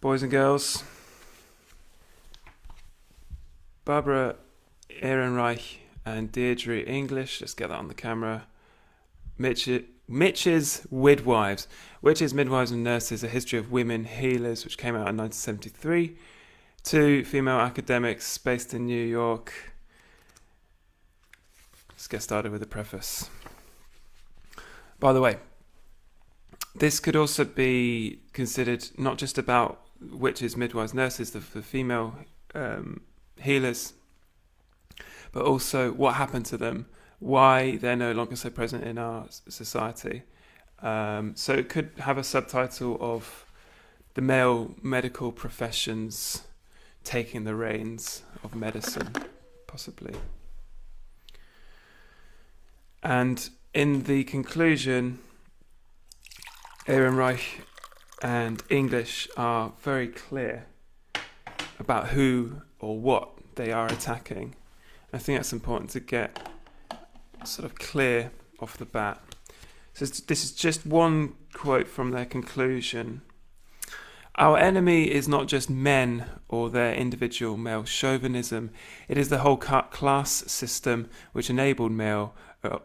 Boys and girls, Barbara Ehrenreich and Deirdre English, let's get that on the camera. Mitch's Midwives. Witches, Midwives and Nurses, A History of Women Healers, which came out in 1973. Two female academics based in New York. Let's get started with the preface. By the way, this could also be considered not just about witches, midwives, nurses, the female healers, but also what happened to them, why they're no longer so present in our society. So it could have a subtitle of the male medical professions taking the reins of medicine, possibly. And in the conclusion, Ehrenreich and English are very clear about who or what they are attacking. I think that's important to get sort of clear off the bat. So this is just one quote from their conclusion. Our enemy is not just men or their individual male chauvinism. It is the whole class system which enabled male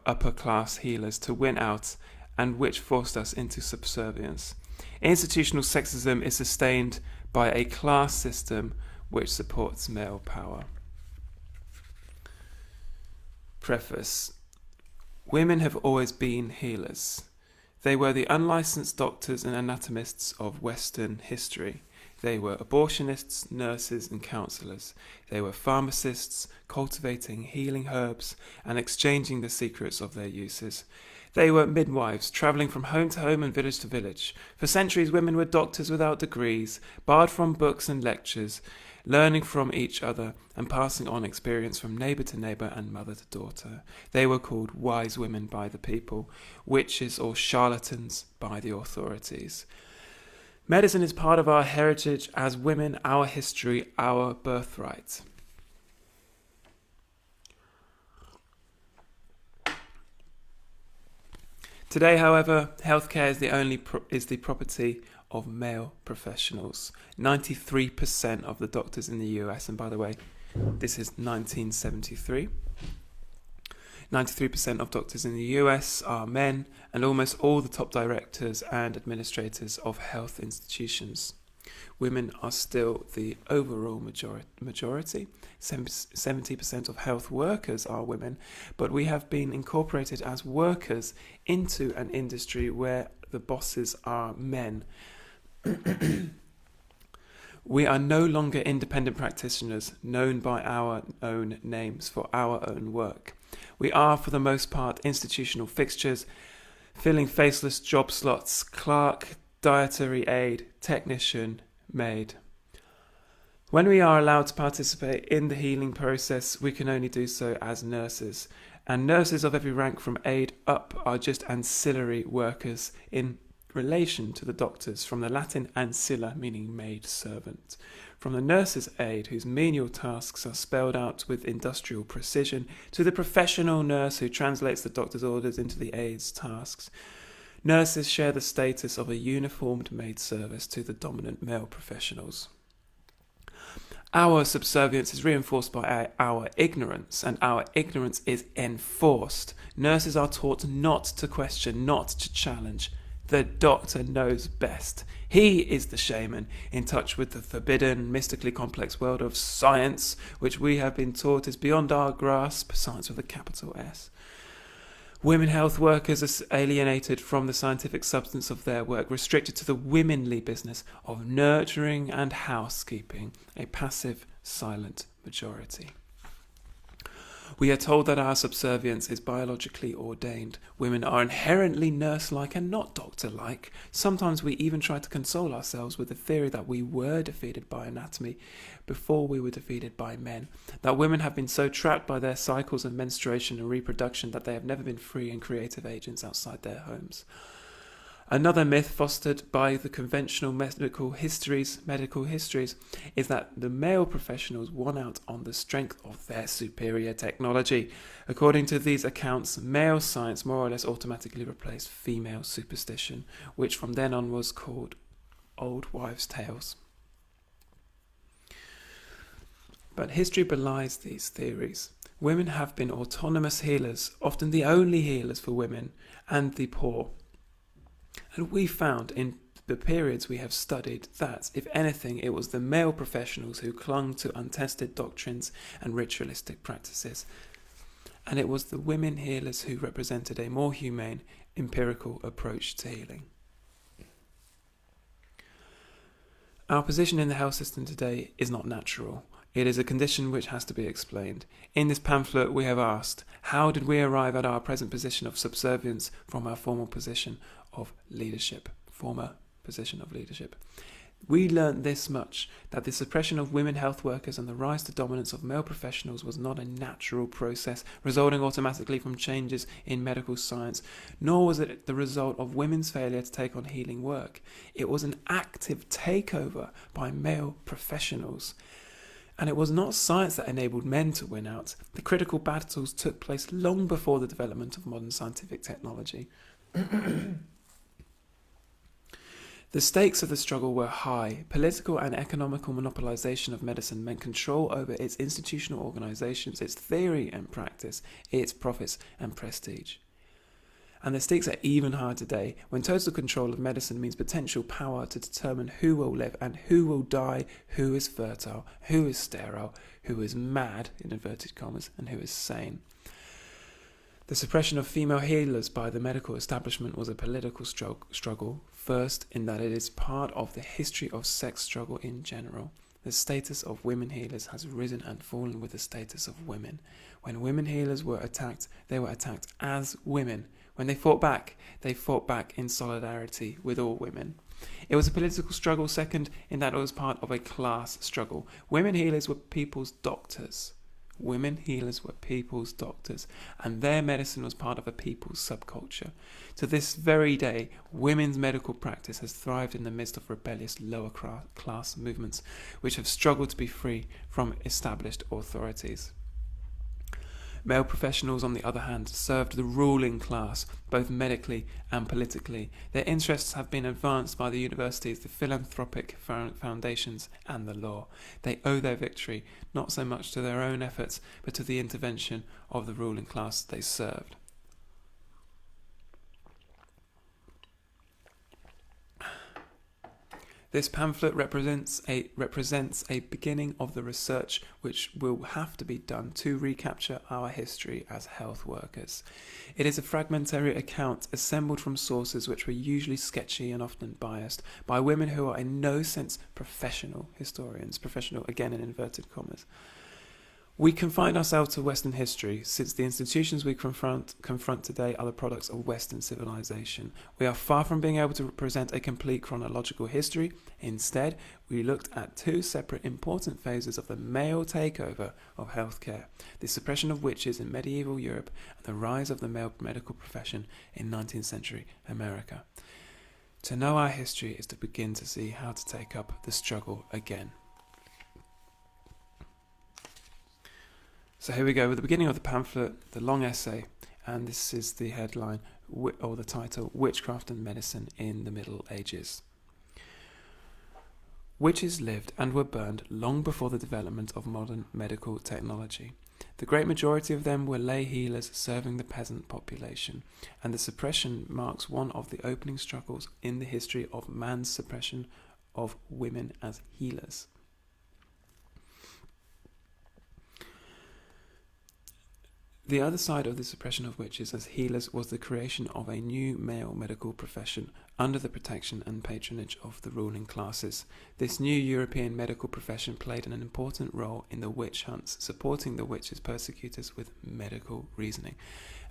upper class healers to win out and which forced us into subservience. Institutional sexism is sustained by a class system which supports male power. Preface. Women have always been healers. They were the unlicensed doctors and anatomists of Western history. They were abortionists, nurses and counsellors. They were pharmacists, cultivating healing herbs and exchanging the secrets of their uses. They were midwives, travelling from home to home and village to village. For centuries, women were doctors without degrees, barred from books and lectures, learning from each other and passing on experience from neighbour to neighbour and mother to daughter. They were called wise women by the people, witches or charlatans by the authorities. Medicine is part of our heritage as women, our history, our birthright. Today, however, healthcare is the property of male professionals. 93% of the doctors in the US, and by the way, this is 1973. 93% of doctors in the US are men, and almost all the top directors and administrators of health institutions. Women are still the overall majority. 70% of health workers are women, but we have been incorporated as workers into an industry where the bosses are men. We are no longer independent practitioners known by our own names for our own work. We are, for the most part, institutional fixtures, filling faceless job slots: clerk, dietary aid, technician, maid. When we are allowed to participate in the healing process, we can only do so as nurses. And nurses of every rank from aide up are just ancillary workers in relation to the doctors, from the Latin ancilla, meaning maid servant. From the nurse's aide, whose menial tasks are spelled out with industrial precision, to the professional nurse who translates the doctor's orders into the aide's tasks. Nurses share the status of a uniformed maid service to the dominant male professionals. Our subservience is reinforced by our ignorance, and our ignorance is enforced. Nurses are taught not to question, not to challenge. The doctor knows best. He is the shaman, in touch with the forbidden, mystically complex world of science, which we have been taught is beyond our grasp, science with a capital S. Women health workers are alienated from the scientific substance of their work, restricted to the womanly business of nurturing and housekeeping, a passive, silent majority. We are told that our subservience is biologically ordained. Women are inherently nurse-like and not doctor-like. Sometimes we even try to console ourselves with the theory that we were defeated by anatomy before we were defeated by men, that women have been so trapped by their cycles of menstruation and reproduction that they have never been free and creative agents outside their homes. Another myth fostered by the conventional medical histories is that the male professionals won out on the strength of their superior technology. According to these accounts, male science more or less automatically replaced female superstition, which from then on was called old wives' tales. But history belies these theories. Women have been autonomous healers, often the only healers for women and the poor. And we found in the periods we have studied that, if anything, it was the male professionals who clung to untested doctrines and ritualistic practices. And it was the women healers who represented a more humane, empirical approach to healing. Our position in the health system today is not natural. It is a condition which has to be explained. In this pamphlet we have asked, how did we arrive at our present position of subservience from our former position of leadership? We learnt this much, that the suppression of women health workers and the rise to dominance of male professionals was not a natural process resulting automatically from changes in medical science, nor was it the result of women's failure to take on healing work. It was an active takeover by male professionals. And it was not science that enabled men to win out. The critical battles took place long before the development of modern scientific technology. The stakes of the struggle were high. Political and economical monopolization of medicine meant control over its institutional organizations, its theory and practice, its profits and prestige. And the stakes are even higher today, when total control of medicine means potential power to determine who will live and who will die, who is fertile, who is sterile, who is mad, in inverted commas, and who is sane. The suppression of female healers by the medical establishment was a political struggle, first in that it is part of the history of sex struggle in general. The status of women healers has risen and fallen with the status of women. When women healers were attacked, they were attacked as women. When they fought back in solidarity with all women. It was a political struggle, second, in that it was part of a class struggle. Women healers were people's doctors. Women healers were people's doctors, and their medicine was part of a people's subculture. To this very day, women's medical practice has thrived in the midst of rebellious lower class movements, which have struggled to be free from established authorities. Male professionals, on the other hand, served the ruling class, both medically and politically. Their interests have been advanced by the universities, the philanthropic foundations, and the law. They owe their victory not so much to their own efforts, but to the intervention of the ruling class they served. This pamphlet represents a beginning of the research which will have to be done to recapture our history as health workers. It is a fragmentary account assembled from sources which were usually sketchy and often biased by women who are in no sense professional historians, professional again in inverted commas. We confine ourselves to Western history, since the institutions we confront today are the products of Western civilization. We are far from being able to present a complete chronological history. Instead, we looked at two separate important phases of the male takeover of healthcare, the suppression of witches in medieval Europe and the rise of the male medical profession in 19th century America. To know our history is to begin to see how to take up the struggle again. So here we go with the beginning of the pamphlet, the long essay, and this is the headline, or the title, Witchcraft and Medicine in the Middle Ages. Witches lived and were burned long before the development of modern medical technology. The great majority of them were lay healers serving the peasant population, and the suppression marks one of the opening struggles in the history of man's suppression of women as healers. The other side of the suppression of witches as healers was the creation of a new male medical profession under the protection and patronage of the ruling classes. This new European medical profession played an important role in the witch hunts, supporting the witches' persecutors with medical reasoning.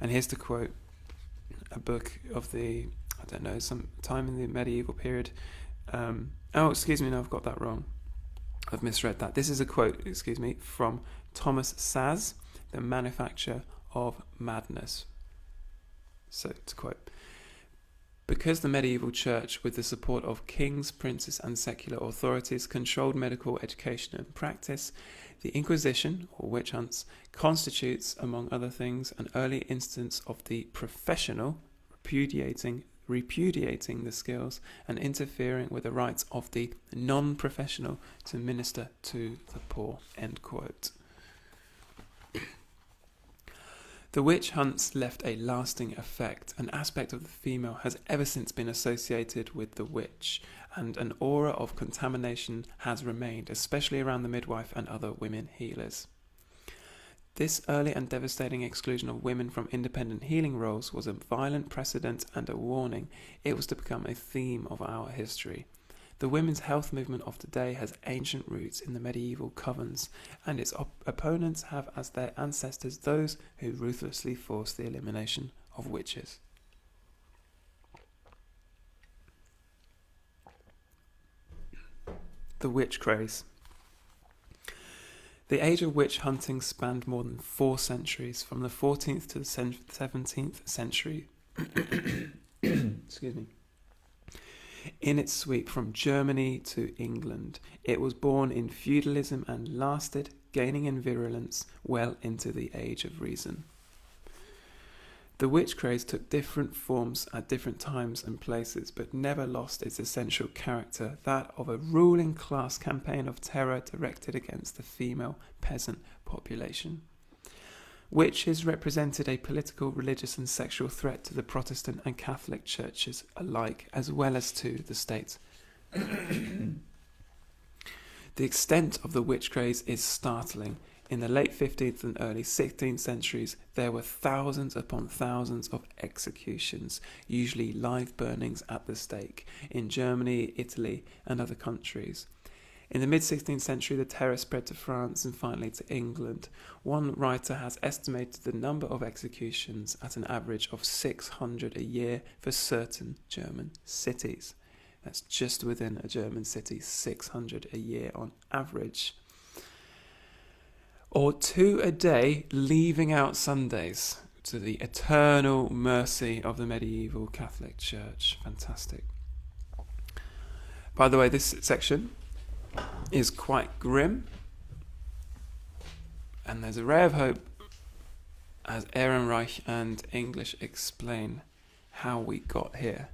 And here's to quote a book of some time in the medieval period. Excuse me, no, I've got that wrong. I've misread that. This is a quote, from Thomas Saz, The Manufacture of Madness. So, to quote, because the medieval church, with the support of kings, princes and secular authorities, controlled medical education and practice, the Inquisition, or witch hunts, constitutes, among other things, an early instance of the professional repudiating repudiating the skills and interfering with the rights of the non-professional to minister to the poor, end quote. The witch hunts left a lasting effect. An aspect of the female has ever since been associated with the witch, and an aura of contamination has remained, especially around the midwife and other women healers. This early and devastating exclusion of women from independent healing roles was a violent precedent and a warning. It was to become a theme of our history. The women's health movement of today has ancient roots in the medieval covens, and its opponents have as their ancestors those who ruthlessly forced the elimination of witches. The witch craze. The age of witch hunting spanned more than 4 centuries, from the 14th to the 17th century. Excuse me. In its sweep from Germany to England, it was born in feudalism and lasted, gaining in virulence, well into the Age of Reason. The witch craze took different forms at different times and places, but never lost its essential character, that of a ruling class campaign of terror directed against the female peasant population. Witches represented a political, religious and sexual threat to the Protestant and Catholic churches alike, as well as to the state. The extent of the witch craze is startling. In the late 15th and early 16th centuries, there were thousands upon thousands of executions, usually live burnings at the stake, in Germany, Italy and other countries. In the mid-16th century, the terror spread to France and finally to England. One writer has estimated the number of executions at an average of 600 a year for certain German cities. That's just within a German city, 600 a year on average. Or 2 a day, leaving out Sundays, to the eternal mercy of the medieval Catholic Church. Fantastic. By the way, this section is quite grim, and there's a ray of hope as Ehrenreich and English explain how we got here.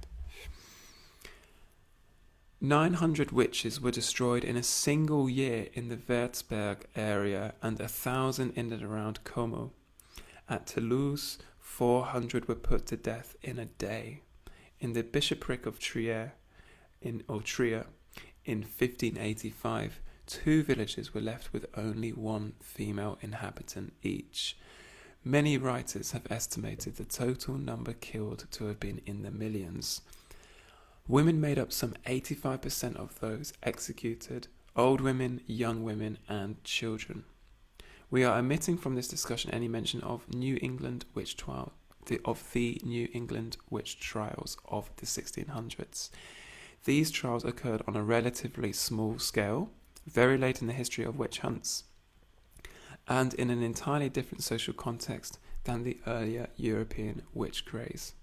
900 witches were destroyed in a single year in the Würzburg area and 1,000 in and around Como. At Toulouse, 400 were put to death in a day. In the bishopric of Trier, in 1585, 2 villages were left with only 1 female inhabitant each. Many writers have estimated the total number killed to have been in the millions. Women made up some 85% of those executed, old women, young women, and children. We are omitting from this discussion any mention of New England witch trial, the New England witch trials of the 1600s. These trials occurred on a relatively small scale, very late in the history of witch hunts, and in an entirely different social context than the earlier European witch craze.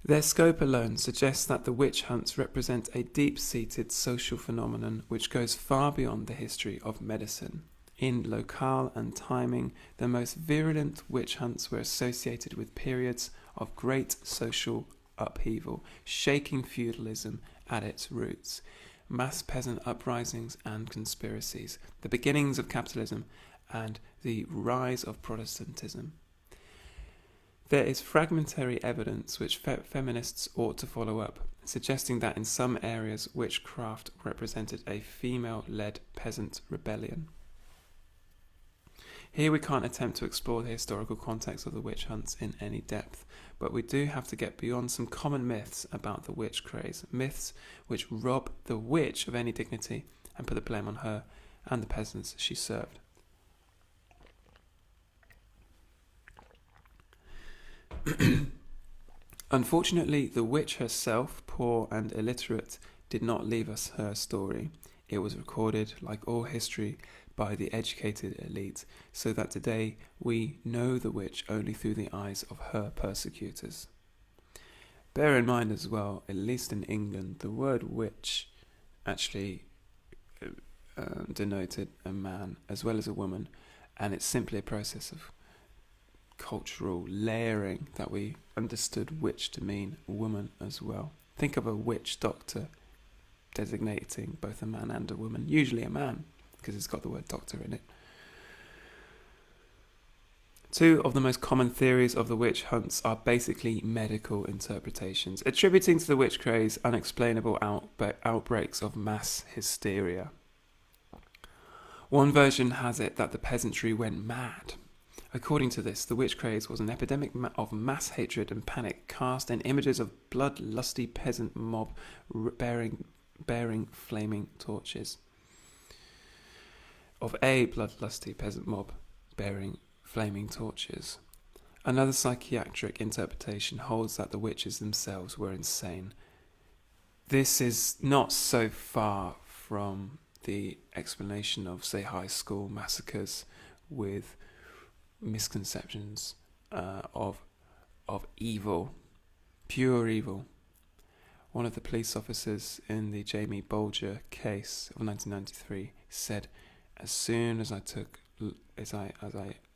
Their scope alone suggests that the witch hunts represent a deep-seated social phenomenon which goes far beyond the history of medicine. In locale and timing, the most virulent witch hunts were associated with periods of great social upheaval, shaking feudalism at its roots, mass peasant uprisings and conspiracies, the beginnings of capitalism, and the rise of Protestantism. There is fragmentary evidence which feminists ought to follow up, suggesting that in some areas witchcraft represented a female-led peasant rebellion. Here we can't attempt to explore the historical context of the witch hunts in any depth, but we do have to get beyond some common myths about the witch craze, myths which rob the witch of any dignity and put the blame on her and the peasants she served. Unfortunately, the witch herself, poor and illiterate, did not leave us her story. It was recorded, like all history, by the educated elite, so that today we know the witch only through the eyes of her persecutors. Bear in mind as well, at least in England, the word witch actually denoted a man as well as a woman, and it's simply a process of cultural layering that we understood witch to mean woman as well. Think of a witch doctor designating both a man and a woman, usually a man, because it's got the word doctor in it. Two of the most common theories of the witch hunts are basically medical interpretations, attributing to the witch craze unexplainable outbreaks of mass hysteria. One version has it that the peasantry went mad. According to this, the witch craze was an epidemic of mass hatred and panic cast in images of bloodlusty peasant mob bearing flaming torches. Of a bloodlusty peasant mob bearing flaming torches. Another psychiatric interpretation holds that the witches themselves were insane. This is not so far from the explanation of, say, high school massacres with misconceptions of evil, pure evil. One of the police officers in the Jamie Bolger case of 1993 said, "As soon as I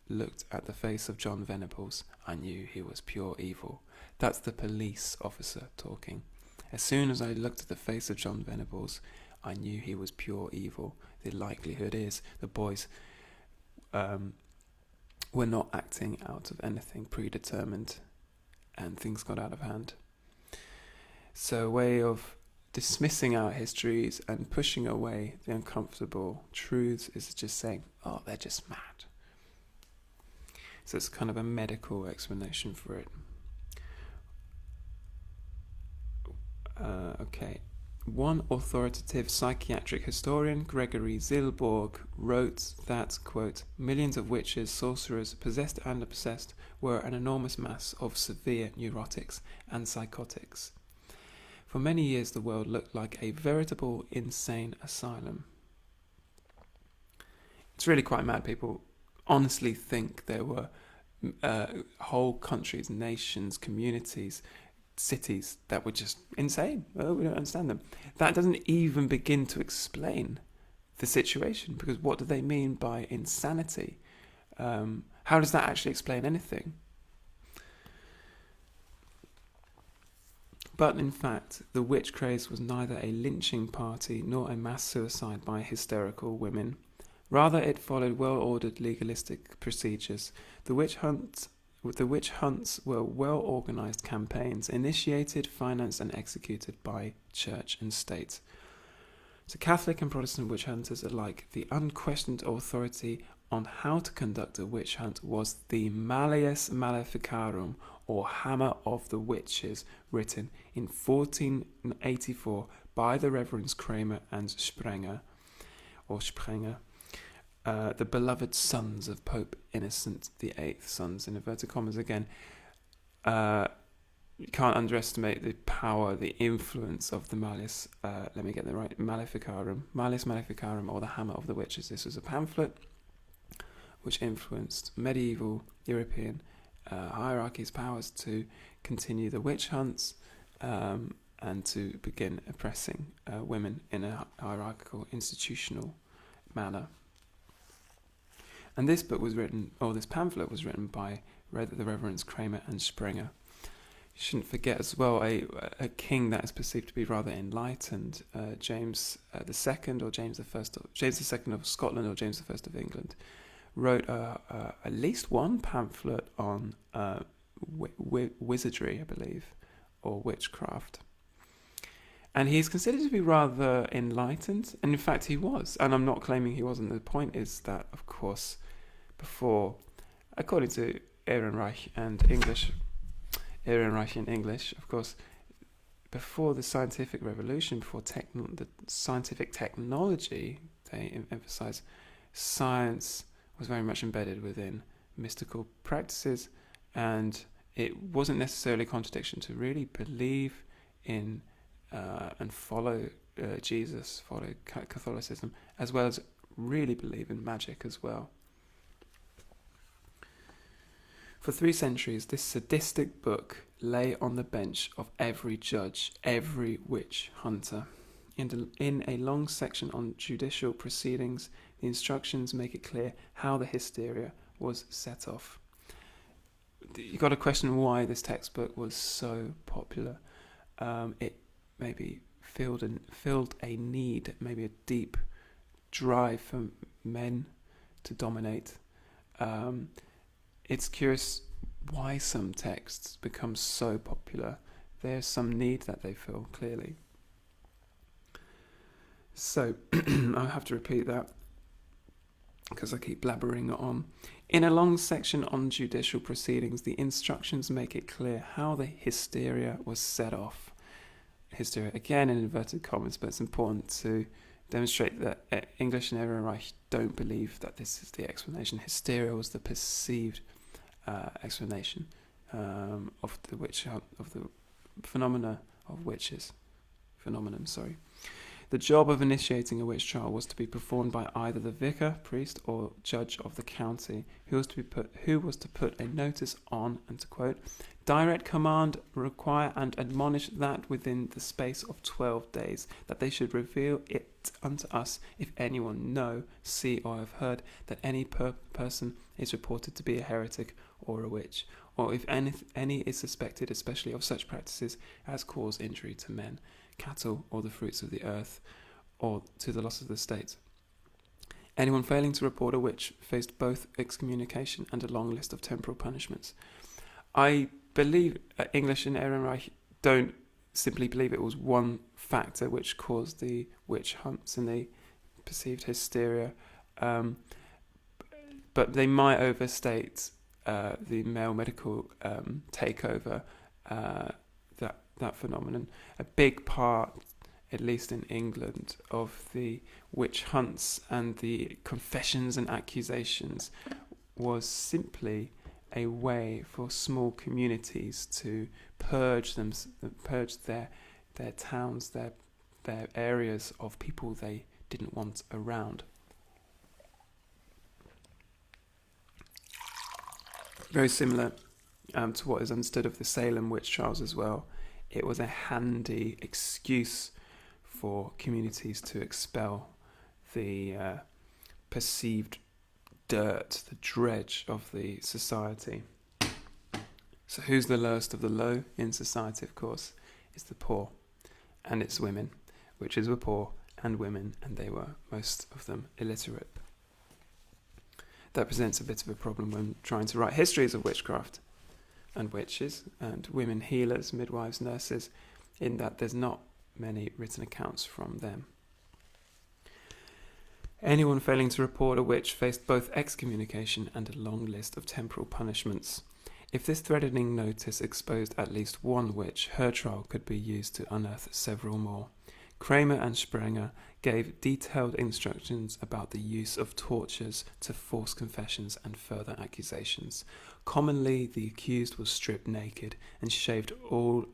looked at the face of John Venables, I knew he was pure evil." That's the police officer talking. As soon as I looked at the face of John Venables, I knew he was pure evil. The likelihood is the boys were not acting out of anything predetermined, and things got out of hand. So a way of dismissing our histories and pushing away the uncomfortable truths is just saying, oh, they're just mad. So it's kind of a medical explanation for it. Okay. One authoritative psychiatric historian, Gregory Zilborg, wrote that, quote, "Millions of witches, sorcerers, possessed and obsessed, were an enormous mass of severe neurotics and psychotics. For many years the world looked like a veritable insane asylum." It's really quite mad. People honestly think there were whole countries, nations, communities, cities that were just insane. Well, we don't understand them. That doesn't even begin to explain the situation, because what do they mean by insanity? How does that actually explain anything? But in fact, the witch craze was neither a lynching party nor a mass suicide by hysterical women. Rather, it followed well-ordered legalistic procedures. The witch hunts were well-organized campaigns, initiated, financed, and executed by church and state. To Catholic and Protestant witch hunters alike, the unquestioned authority on how to conduct a witch hunt was the Malleus Maleficarum, or Hammer of the Witches, written in 1484 by the Reverends Kramer and Sprenger, the beloved sons of Pope Innocent VIII, sons in inverted commas again. You can't underestimate the power, the influence of the Malleus, let me get that right, Malleus Maleficarum, or the Hammer of the Witches. This was a pamphlet which influenced medieval European hierarchies' powers to continue the witch hunts and to begin oppressing women in a hierarchical, institutional manner. And this book was written, or this pamphlet was written by the Reverends Kramer and Sprenger. You shouldn't forget as well a king that is perceived to be rather enlightened, James II, or James II of Scotland, or James I of England, wrote at least one pamphlet on wizardry, I believe, or witchcraft. And he's considered to be rather enlightened, and in fact he was. And I'm not claiming he wasn't. The point is that, of course, before, according to Ehrenreich in English, of course, before the scientific revolution, before the scientific technology, they emphasize science was very much embedded within mystical practices, and it wasn't necessarily a contradiction to really believe in and follow Jesus, follow Catholicism, as well as really believe in magic as well. For 3 centuries, this sadistic book lay on the bench of every judge, every witch hunter. In a long section on judicial proceedings, the instructions make it clear how the hysteria was set off. you got to question why this textbook was so popular. It maybe filled a need, maybe a deep drive for men to dominate. It's curious why some texts become so popular. There's some need that they fill, clearly. So, I'll have to repeat that because I keep blabbering on. In a long section on judicial proceedings, the instructions make it clear how the hysteria was set off. Hysteria, again in inverted commas, but it's important to demonstrate that English and Ehrenreich don't believe that this is the explanation. Hysteria was the perceived explanation of the witch hunt, of the phenomenon. The job of initiating a witch trial was to be performed by either the vicar, priest, or judge of the county, who was to put a notice on, and to quote, direct command, require and admonish that within the space of 12 days, that they should reveal it unto us, if anyone know, see, or have heard that any person is reported to be a heretic or a witch, or if any is suspected, especially of such practices as cause injury to men, cattle, or the fruits of the earth, or to the loss of the state. Anyone failing to report a witch faced both excommunication and a long list of temporal punishments. I believe English and Ehrenreich don't simply believe it was one factor which caused the witch hunts and the perceived hysteria, but they might overstate the male medical takeover that phenomenon. A big part, at least in England, of the witch hunts and the confessions and accusations was simply a way for small communities to purge their towns, their areas of people they didn't want around. Very similar to what is understood of the Salem witch trials as well. It was a handy excuse for communities to expel the perceived dirt, the dredge of the society. So who's the lowest of the low in society, of course, is the poor, and it's women. Witches were poor and women, and they were, most of them, illiterate. That presents a bit of a problem when trying to write histories of witchcraft and witches and women healers, midwives, nurses, in that there's not many written accounts from them. Anyone failing to report a witch faced both excommunication and a long list of temporal punishments. If this threatening notice exposed at least one witch, her trial could be used to unearth several more. Kramer and Sprenger gave detailed instructions about the use of tortures to force confessions and further accusations. Commonly, the accused was stripped naked and shaved all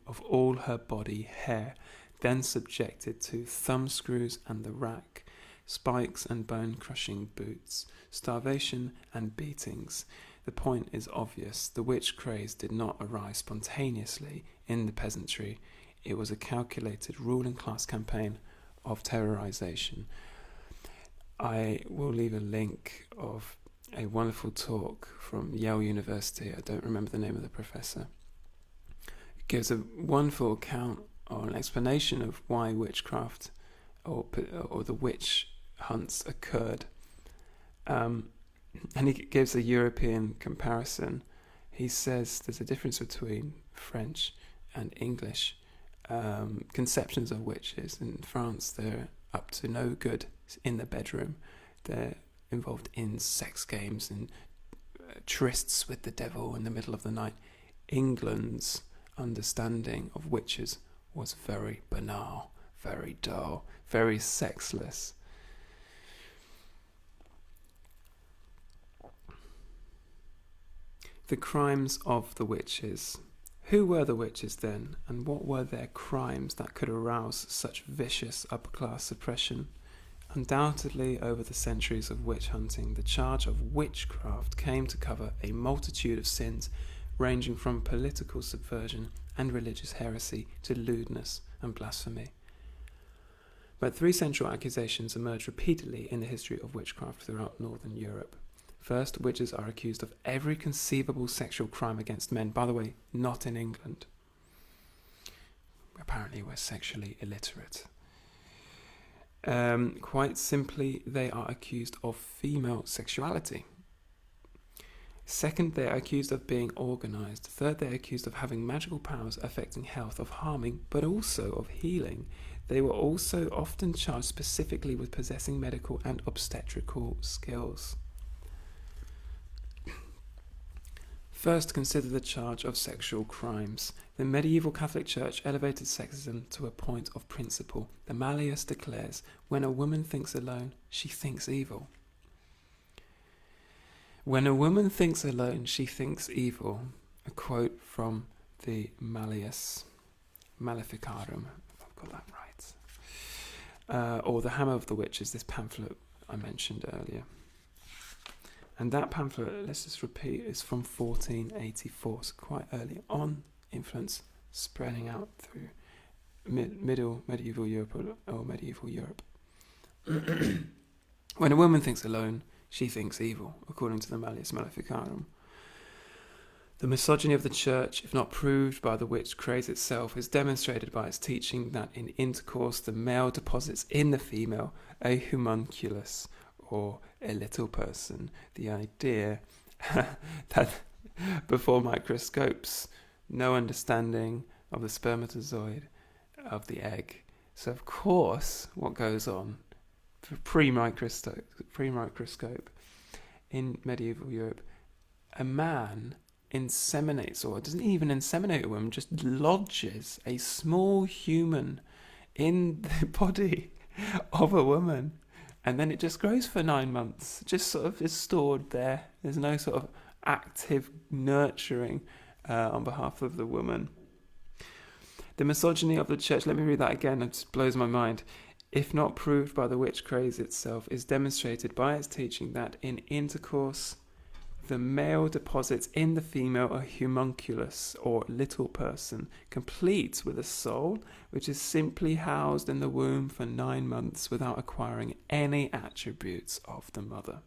her body hair, then subjected to thumb screws and the rack, spikes and bone-crushing boots, starvation and beatings. The point is obvious. The witch craze did not arise spontaneously in the peasantry. It was a calculated ruling class campaign of terrorization. I will leave a link of a wonderful talk from Yale University. I don't remember the name of the professor. It gives a wonderful account or an explanation of why witchcraft or the witch hunts occurred. And he gives a European comparison. He says there's a difference between French and English conceptions of witches. In France, they're up to no good in the bedroom. They're involved in sex games and trysts with the devil in the middle of the night. England's understanding of witches was very banal, very dull, very sexless. The crimes of the witches. Who were the witches then, and what were their crimes that could arouse such vicious upper-class suppression? Undoubtedly, over the centuries of witch hunting, the charge of witchcraft came to cover a multitude of sins, ranging from political subversion and religious heresy to lewdness and blasphemy. But three central accusations emerged repeatedly in the history of witchcraft throughout Northern Europe. First, witches are accused of every conceivable sexual crime against men. By the way, not in England. Apparently we're sexually illiterate. Quite simply, they are accused of female sexuality. Second, they are accused of being organised. Third, they are accused of having magical powers affecting health, of harming, but also of healing. They were also often charged specifically with possessing medical and obstetrical skills. First, consider the charge of sexual crimes. The medieval Catholic Church elevated sexism to a point of principle. The Malleus declares, when a woman thinks alone, she thinks evil. When a woman thinks alone, she thinks evil. A quote from the Malleus Maleficarum, if I've got that right. Or The Hammer of the Witches, this pamphlet I mentioned earlier. And that pamphlet, let's just repeat, is from 1484, so quite early on, influence spreading out through medieval Europe or medieval Europe. When a woman thinks alone, she thinks evil, according to the Malleus Maleficarum. The misogyny of the Church, if not proved by the witch craze itself, is demonstrated by its teaching that in intercourse the male deposits in the female a homunculus, or a little person. The idea that before microscopes, no understanding of the spermatozoid, of the egg. So of course, what goes on pre-microscope in medieval Europe, a man inseminates, or doesn't even inseminate a woman, just lodges a small human in the body of a woman. And then it just grows for 9 months, just sort of is stored there. There's no sort of active nurturing on behalf of the woman. The misogyny of the Church, let me read that again, it just blows my mind. If not proved by the witch craze itself, is demonstrated by its teaching that in intercourse, the male deposits in the female a homunculus, or little person, complete with a soul, which is simply housed in the womb for 9 months without acquiring any attributes of the mother.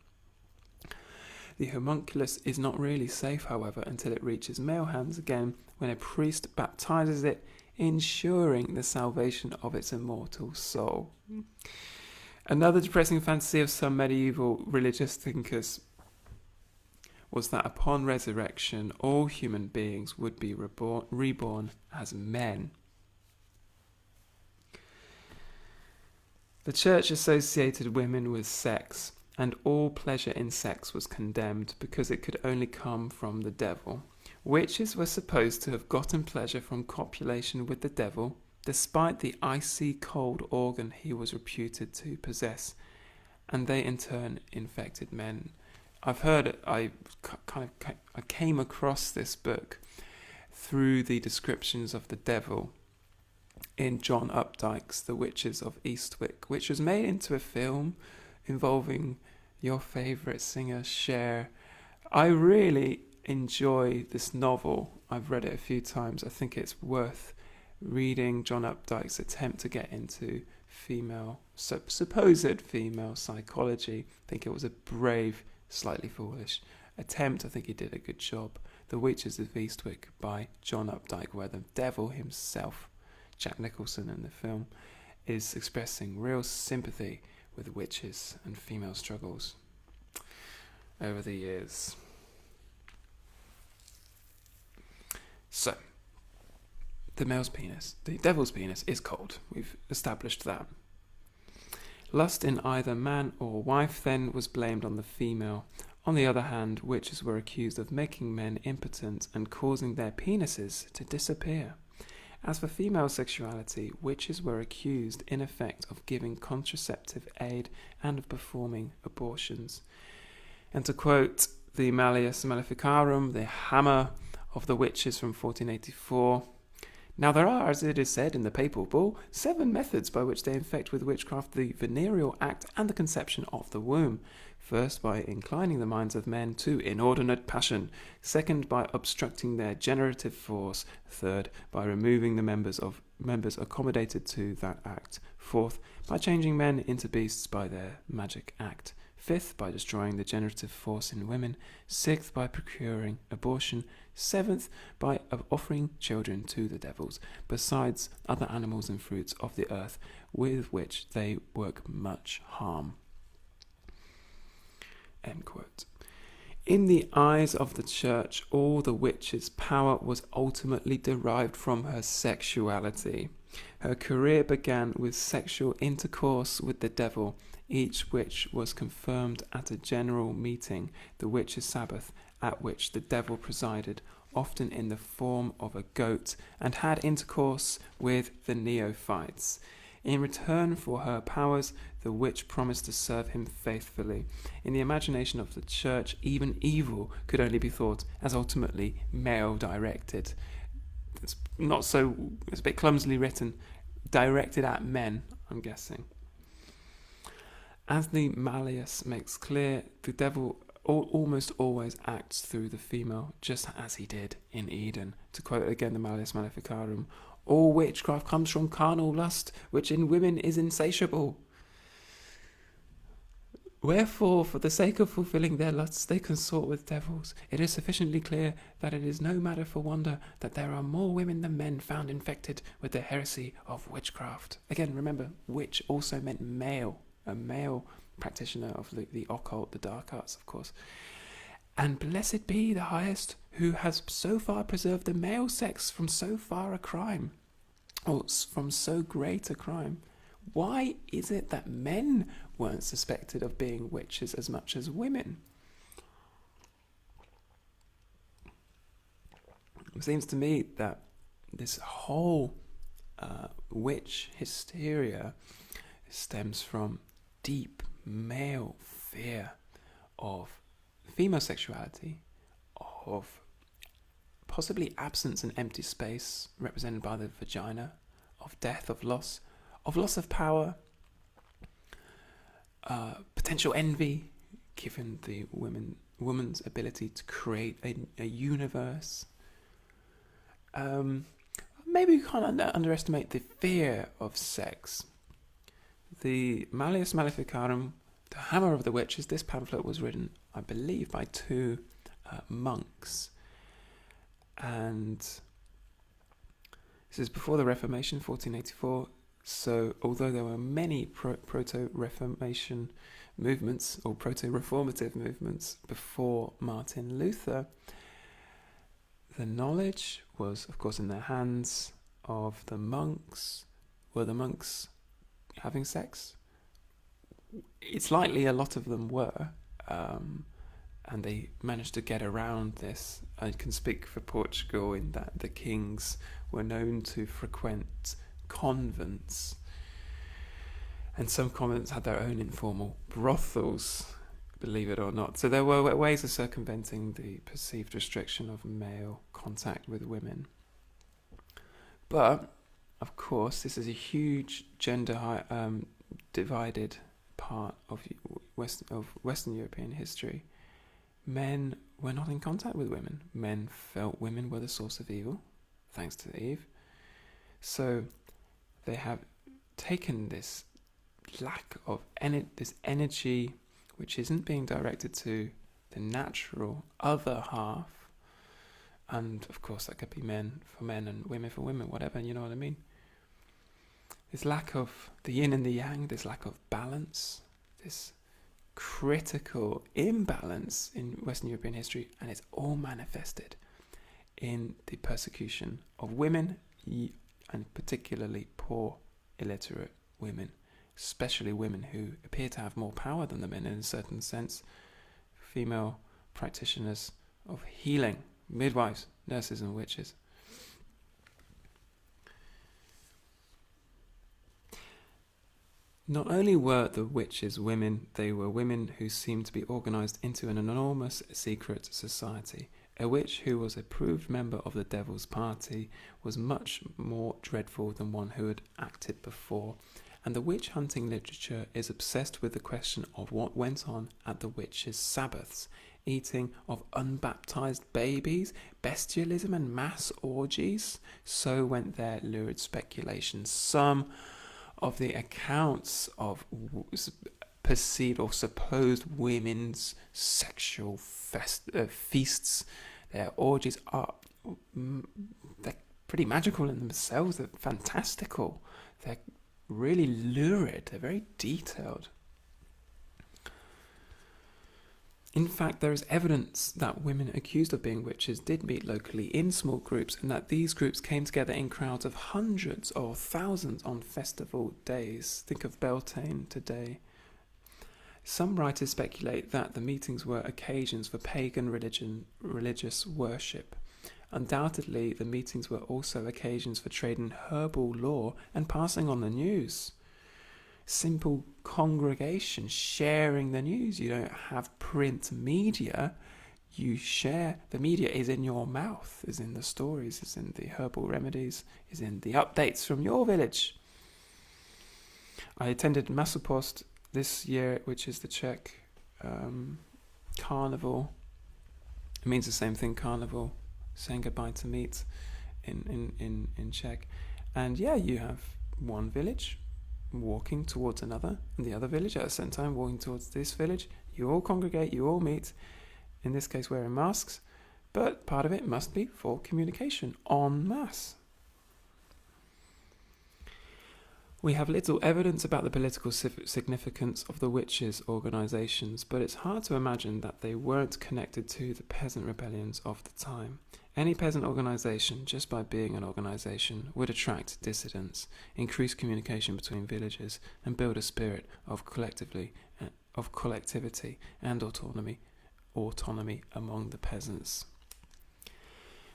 The homunculus is not really safe, however, until it reaches male hands again, when a priest baptizes it, ensuring the salvation of its immortal soul. Another depressing fantasy of some medieval religious thinkers was that upon resurrection, all human beings would be reborn as men. The Church associated women with sex, and all pleasure in sex was condemned because it could only come from the devil. Witches were supposed to have gotten pleasure from copulation with the devil, despite the icy cold organ he was reputed to possess, and they in turn infected men. I've heard it, I came across this book through the descriptions of the devil in John Updike's The Witches of Eastwick, which was made into a film involving your favourite singer, Cher. I really enjoy this novel. I've read it a few times. I think it's worth reading John Updike's attempt to get into supposed female psychology. I think it was a brave, slightly foolish attempt. I think he did a good job. The Witches of Eastwick by John Updike, where the devil himself, Jack Nicholson in the film, is expressing real sympathy with witches and female struggles over the years. So, the devil's penis is cold. We've established that. Lust in either man or wife then was blamed on the female. On the other hand, witches were accused of making men impotent and causing their penises to disappear. As for female sexuality, witches were accused, in effect, of giving contraceptive aid and of performing abortions. And to quote the Malleus Maleficarum, the Hammer of the Witches from 1484, now there are, as it is said in the papal bull, 7 methods by which they infect with witchcraft the venereal act and the conception of the womb. First, by inclining the minds of men to inordinate passion. Second, by obstructing their generative force. Third, by removing the members accommodated to that act. Fourth, by changing men into beasts by their magic act. Fifth, by destroying the generative force in women. Sixth, by procuring abortion. Seventh, by offering children to the devils, besides other animals and fruits of the earth, with which they work much harm. End quote. In the eyes of the church, all the witch's power was ultimately derived from her sexuality. Her career began with sexual intercourse with the devil. Each witch was confirmed at a general meeting, the witches' Sabbath, at which the devil presided, often in the form of a goat, and had intercourse with the neophytes. In return for her powers, the witch promised to serve him faithfully. In the imagination of the church, even evil could only be thought as ultimately male-directed. It's a bit clumsily written, directed at men, I'm guessing. As the Malleus makes clear, the devil almost always acts through the female, just as he did in Eden. To quote again the Malleus Maleficarum, all witchcraft comes from carnal lust, which in women is insatiable. Wherefore, for the sake of fulfilling their lusts, they consort with devils. It is sufficiently clear that it is no matter for wonder that there are more women than men found infected with the heresy of witchcraft. Again, remember, witch also meant male, a male practitioner of the occult, the dark arts, of course. And blessed be the highest, who has so far preserved the male sex from so far a crime, or from so great a crime. Why is it that men weren't suspected of being witches as much as women? It seems to me that this whole witch hysteria stems from deep male fear of female sexuality, of possibly absence and empty space represented by the vagina, of death, of loss of power, potential envy, given the woman's ability to create a universe. Maybe we can't underestimate the fear of sex. The Malleus Maleficarum, the Hammer of the Witches, this pamphlet was written, I believe, by two monks. And this is before the Reformation, 1484. So although there were many proto-Reformation movements or proto-reformative movements before Martin Luther, the knowledge was, of course, in the hands of the monks. Were the monks having sex? It's likely a lot of them were, and they managed to get around this. I can speak for Portugal in that the kings were known to frequent convents, and some convents had their own informal brothels, believe it or not. So there were ways of circumventing the perceived restriction of male contact with women. But of course, this is a huge gender divided part of Western European history. Men were not in contact with women. Men felt women were the source of evil, thanks to Eve. So they have taken this lack of this energy, which isn't being directed to the natural other half, and of course that could be men for men and women for women, whatever, you know what I mean? This lack of the yin and the yang, this lack of balance, this critical imbalance in Western European history, and it's all manifested in the persecution of women, and particularly poor, illiterate women, especially women who appear to have more power than the men in a certain sense, female practitioners of healing, midwives, nurses and witches. Not only were the witches women, they were women who seemed to be organised into an enormous secret society. A witch who was a proved member of the devil's party was much more dreadful than one who had acted before, and the witch hunting literature is obsessed with the question of what went on at the witches' Sabbaths: eating of unbaptized babies, bestialism and mass orgies. So went their lurid speculations. Some of the accounts of perceived or supposed women's sexual feasts. Their orgies are they're pretty magical in themselves. They're fantastical. They're really lurid. They're very detailed. In fact, there is evidence that women accused of being witches did meet locally in small groups, and that these groups came together in crowds of hundreds or thousands on festival days. Think of Beltane today. Some writers speculate that the meetings were occasions for pagan religious worship. Undoubtedly, the meetings were also occasions for trading herbal lore and passing on the news. Simple congregation sharing the news. You don't have print media. You share. The media is in your mouth, is in the stories, is in the herbal remedies, is in the updates from your village. I attended Masopost this year, which is the Czech carnival. It means the same thing, carnival, saying goodbye to meat in Czech. And yeah, you have one village walking towards another, and the other village at the same time walking towards this village. You all congregate, you all meet, in this case wearing masks, but part of it must be for communication en masse. We have little evidence about the political significance of the witches' organisations, but it's hard to imagine that they weren't connected to the peasant rebellions of the time. Any peasant organisation, just by being an organisation, would attract dissidents, increase communication between villages, and build a spirit of collectivity and autonomy among the peasants.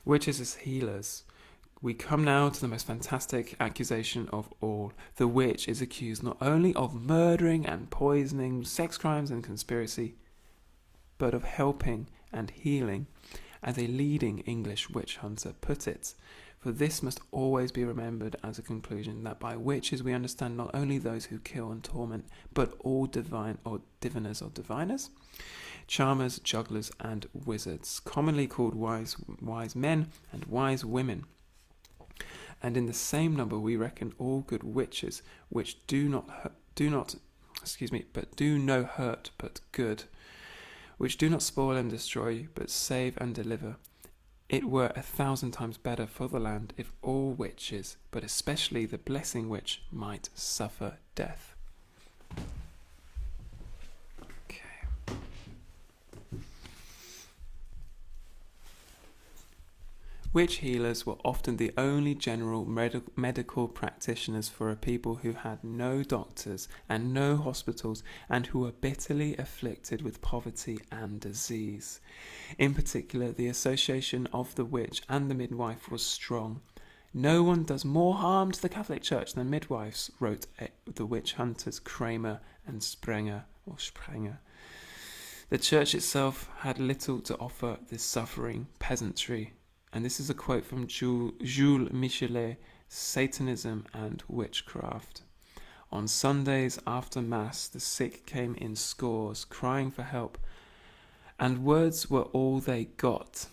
Witches as healers. We come now to the most fantastic accusation of all. The witch is accused not only of murdering and poisoning, sex crimes and conspiracy, but of helping and healing, as a leading English witch hunter put it. For this must always be remembered as a conclusion, that by witches we understand not only those who kill and torment, but all divine or diviners or diviners, charmers, jugglers and wizards, commonly called wise men and wise women. And in the same number we reckon all good witches, which do no hurt but good, which do not spoil and destroy, but save and deliver. It were 1,000 times better for the land if all witches, but especially the blessing witch, might suffer death. Okay. Witch healers were often the only general medical practitioners for a people who had no doctors and no hospitals, and who were bitterly afflicted with poverty and disease. In particular, the association of the witch and the midwife was strong. No one does more harm to the Catholic Church than midwives, wrote the witch hunters Kramer and Sprenger. The Church itself had little to offer this suffering peasantry. And this is a quote from Jules Michelet, Satanism and Witchcraft. On Sundays after Mass, the sick came in scores, crying for help, and words were all they got.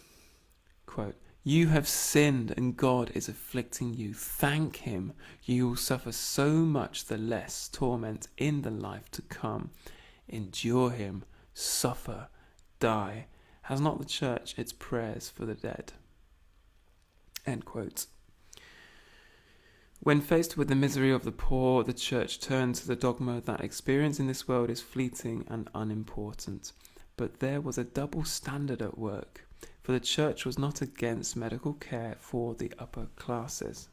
Quote, "You have sinned and God is afflicting you. Thank him. You will suffer so much the less torment in the life to come. Endure him, suffer, die. Has not the Church its prayers for the dead?" End quote. When faced with the misery of the poor, the Church turned to the dogma that experience in this world is fleeting and unimportant. But there was a double standard at work, for the Church was not against medical care for the upper classes.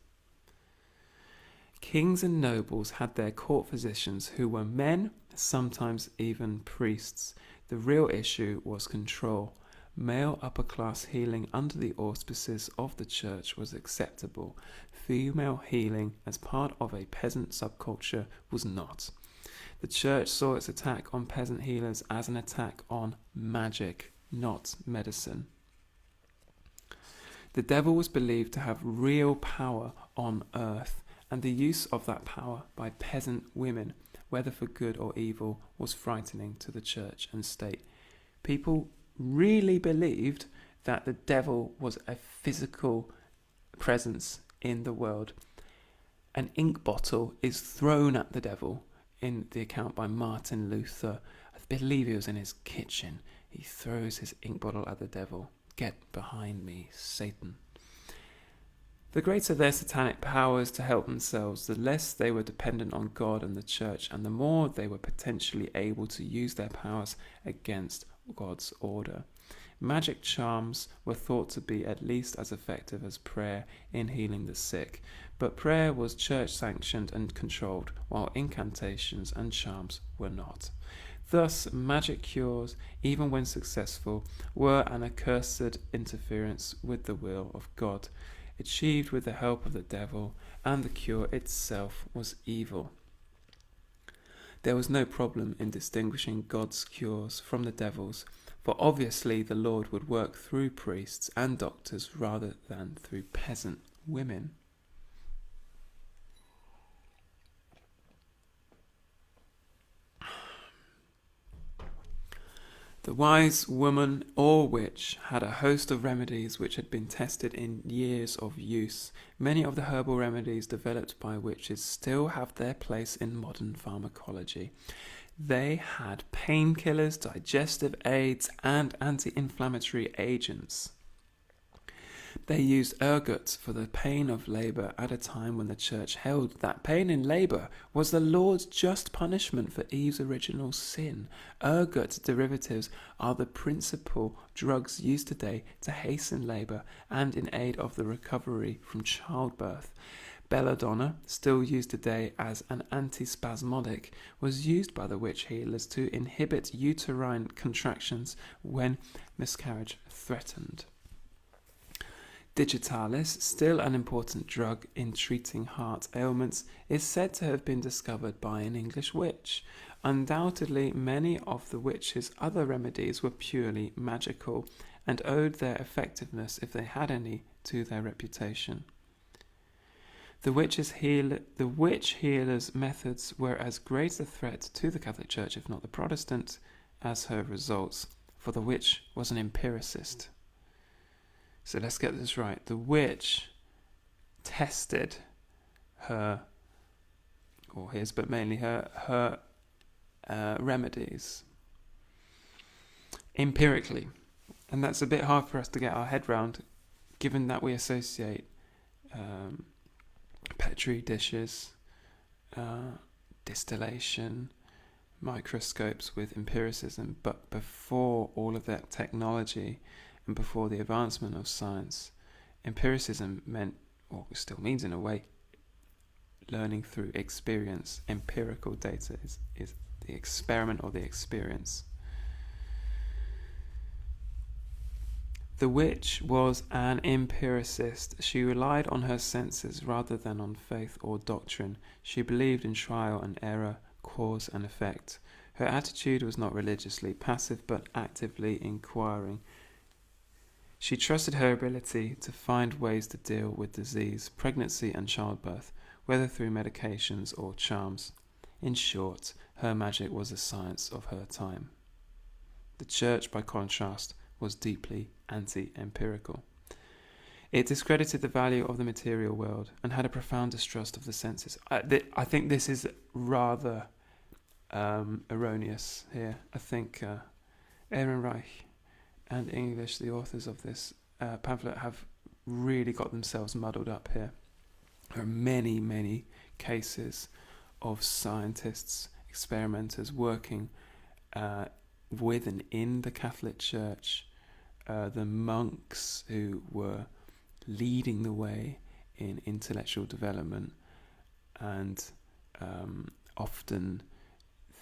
Kings and nobles had their court physicians who were men, sometimes even priests. The real issue was control. Male upper-class healing under the auspices of the Church was acceptable. Female healing as part of a peasant subculture was not. The Church saw its attack on peasant healers as an attack on magic, not medicine. The devil was believed to have real power on earth, and the use of that power by peasant women, whether for good or evil, was frightening to the Church and state. People really believed that the devil was a physical presence in the world. An ink bottle is thrown at the devil in the account by Martin Luther. I believe he was in his kitchen. He throws his ink bottle at the devil. Get behind me, Satan. The greater their satanic powers to help themselves, the less they were dependent on God and the church, and the more they were potentially able to use their powers against God's order. Magic charms were thought to be at least as effective as prayer in healing the sick, but prayer was church-sanctioned and controlled, while incantations and charms were not. Thus, magic cures, even when successful, were an accursed interference with the will of God, achieved with the help of the devil, and the cure itself was evil. There was no problem in distinguishing God's cures from the devil's, for obviously the Lord would work through priests and doctors rather than through peasant women. The wise woman or witch had a host of remedies which had been tested in years of use. Many of the herbal remedies developed by witches still have their place in modern pharmacology. They had painkillers, digestive aids, and anti-inflammatory agents. They used ergot for the pain of labour at a time when the church held that pain in labour was the Lord's just punishment for Eve's original sin. Ergot derivatives are the principal drugs used today to hasten labour and in aid of the recovery from childbirth. Belladonna, still used today as an antispasmodic, was used by the witch healers to inhibit uterine contractions when miscarriage threatened. Digitalis, still an important drug in treating heart ailments, is said to have been discovered by an English witch. Undoubtedly, many of the witch's other remedies were purely magical and owed their effectiveness, if they had any, to their reputation. The witch healer's methods were as great a threat to the Catholic Church, if not the Protestant, as her results, for the witch was an empiricist. So let's get this right. The witch tested her, or his, but mainly her remedies empirically. And that's a bit hard for us to get our head round, given that we associate petri dishes, distillation, microscopes with empiricism. But before all of that technology and before the advancement of science, empiricism meant, or still means in a way, learning through experience. Empirical data is the experiment or the experience. The witch was an empiricist. She relied on her senses rather than on faith or doctrine. She believed in trial and error, cause and effect. Her attitude was not religiously passive but actively inquiring. She trusted her ability to find ways to deal with disease, pregnancy and childbirth, whether through medications or charms. In short, her magic was the science of her time. The church, by contrast, was deeply anti-empirical. It discredited the value of the material world and had a profound distrust of the senses. I think this is rather erroneous here. I think Ehrenreich and English, the authors of this pamphlet, have really got themselves muddled up here. There are many, many cases of scientists, experimenters working with and in the Catholic Church, the monks who were leading the way in intellectual development, and often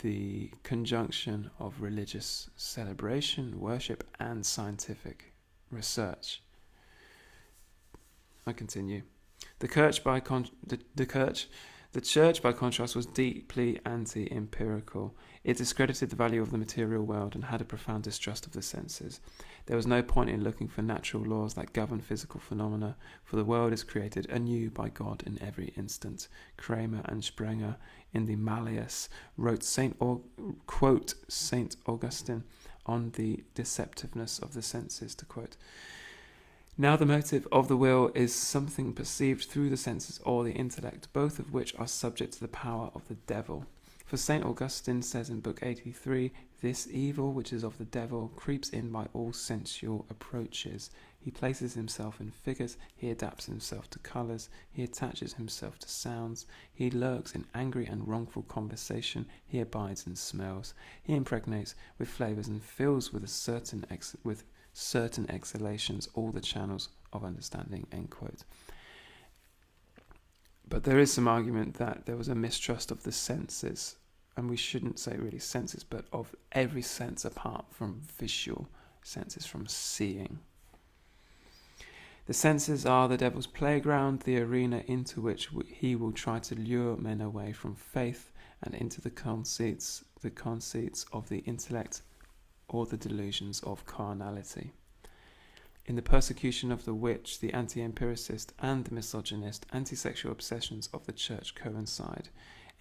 the conjunction of religious celebration, worship, and scientific research. I continue. The church, by contrast, was deeply anti-empirical. It discredited the value of the material world and had a profound distrust of the senses. There was no point in looking for natural laws that govern physical phenomena, for the world is created anew by God in every instant. Kramer and Sprenger in the Malleus quote Saint Augustine on the deceptiveness of the senses, to quote, "Now the motive of the will is something perceived through the senses or the intellect, both of which are subject to the power of the devil. For St. Augustine says in Book 83, this evil which is of the devil creeps in by all sensual approaches. He places himself in figures, he adapts himself to colours, he attaches himself to sounds, he lurks in angry and wrongful conversation, he abides in smells, he impregnates with flavours and fills with certain exhalations all the channels of understanding, end quote. But there is some argument that there was a mistrust of the senses, and we shouldn't say really senses, but of every sense apart from visual senses, from seeing. The senses are the devil's playground, the arena into which he will try to lure men away from faith and into the conceits of the intellect or the delusions of carnality. In the persecution of the witch, the anti-empiricist and the misogynist anti-sexual obsessions of the church coincide.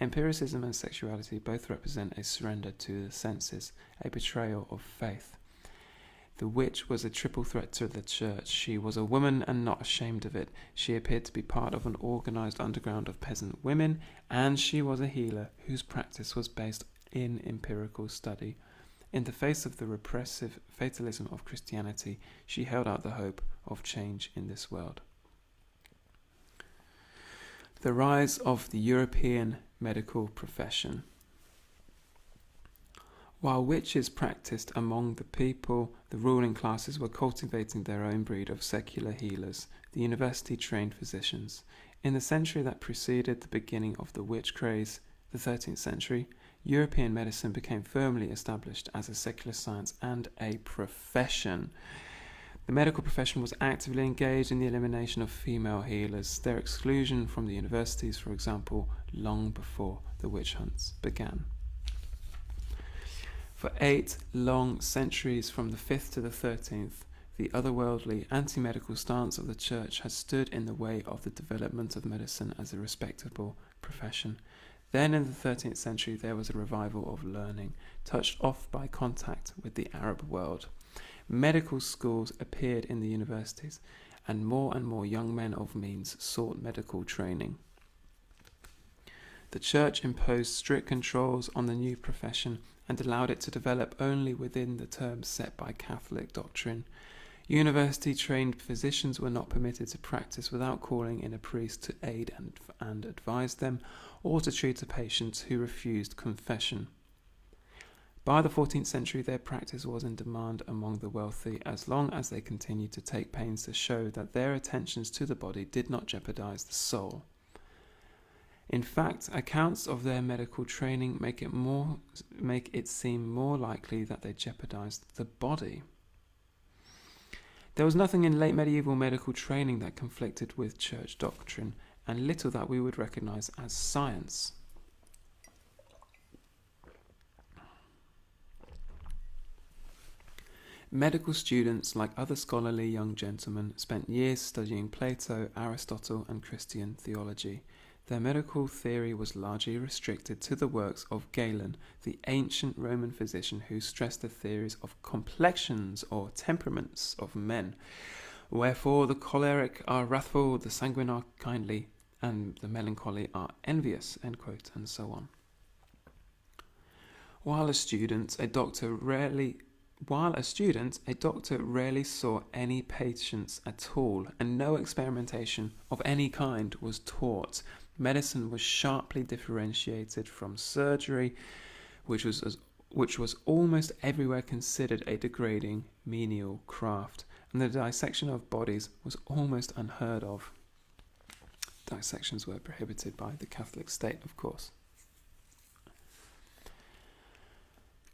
Empiricism and sexuality both represent a surrender to the senses, a betrayal of faith. The witch was a triple threat to the church. She was a woman and not ashamed of it. She appeared to be part of an organised underground of peasant women, and she was a healer whose practice was based in empirical study. In the face of the repressive fatalism of Christianity, she held out the hope of change in this world. The rise of the European medical profession. While witches practiced among the people, the ruling classes were cultivating their own breed of secular healers, the university-trained physicians. In the century that preceded the beginning of the witch craze, the 13th century, European medicine became firmly established as a secular science and a profession. The medical profession was actively engaged in the elimination of female healers, their exclusion from the universities, for example, long before the witch hunts began. For 8 long centuries, from the 5th to the 13th, the otherworldly, anti-medical stance of the Church had stood in the way of the development of medicine as a respectable profession. Then in the 13th century there was a revival of learning, touched off by contact with the Arab world. Medical schools appeared in the universities, and more young men of means sought medical training. The Church imposed strict controls on the new profession and allowed it to develop only within the terms set by Catholic doctrine. University-trained physicians were not permitted to practice without calling in a priest to aid and advise them, or to treat a patient who refused confession. By the 14th century, their practice was in demand among the wealthy, as long as they continued to take pains to show that their attentions to the body did not jeopardize the soul. In fact, accounts of their medical training make it seem more likely that they jeopardized the body. There was nothing in late medieval medical training that conflicted with church doctrine, and little that we would recognize as science. Medical students, like other scholarly young gentlemen, spent years studying Plato, Aristotle, and Christian theology. Their medical theory was largely restricted to the works of Galen, the ancient Roman physician who stressed the theories of complexions or temperaments of men. Wherefore the choleric are wrathful, the sanguine are kindly, and the melancholy are envious, end quote, and so on. While a student, a doctor rarely saw any patients at all, and no experimentation of any kind was taught. Medicine was sharply differentiated from surgery, which was almost everywhere considered a degrading, menial craft, and the dissection of bodies was almost unheard of. Dissections were prohibited by the Catholic state, of course.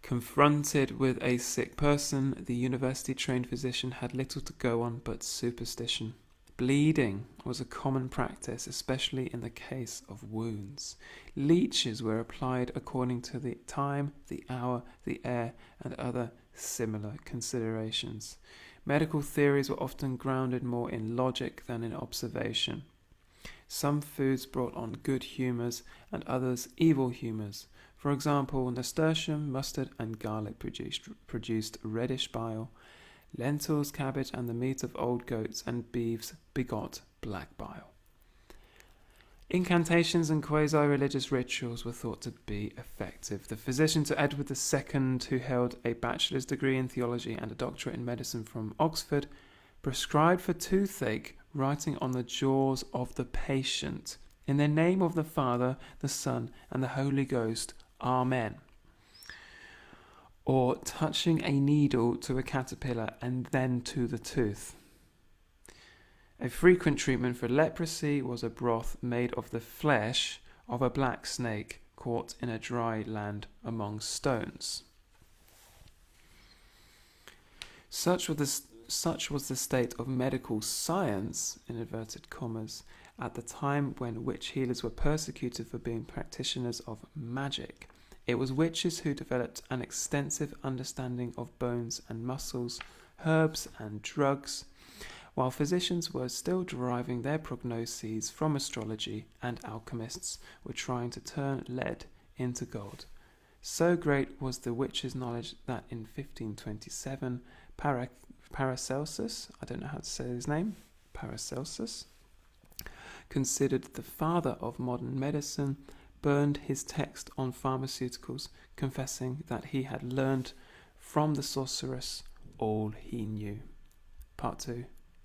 Confronted with a sick person, the university-trained physician had little to go on but superstition. Bleeding was a common practice, especially in the case of wounds. Leeches were applied according to the time, the hour, the air, and other similar considerations. Medical theories were often grounded more in logic than in observation. Some foods brought on good humours and others evil humours. For example, nasturtium, mustard, and garlic produced reddish bile. Lentils, cabbage, and the meat of old goats and beeves begot black bile. Incantations and quasi-religious rituals were thought to be effective. The physician to Edward II, who held a bachelor's degree in theology and a doctorate in medicine from Oxford, prescribed for toothache writing on the jaws of the patient, "In the name of the Father, the Son, and the Holy Ghost, Amen," or touching a needle to a caterpillar and then to the tooth. A frequent treatment for leprosy was a broth made of the flesh of a black snake caught in a dry land among stones. Such was the state of medical science, in inverted commas, at the time when witch healers were persecuted for being practitioners of magic. It was witches who developed an extensive understanding of bones and muscles, herbs and drugs, while physicians were still deriving their prognoses from astrology, and alchemists were trying to turn lead into gold. So great was the witches' knowledge that in 1527, Paracelsus, I don't know how to say his name, Paracelsus, considered the father of modern medicine, burned his text on pharmaceuticals, confessing that he had learned from the sorceress all he knew. Part 2.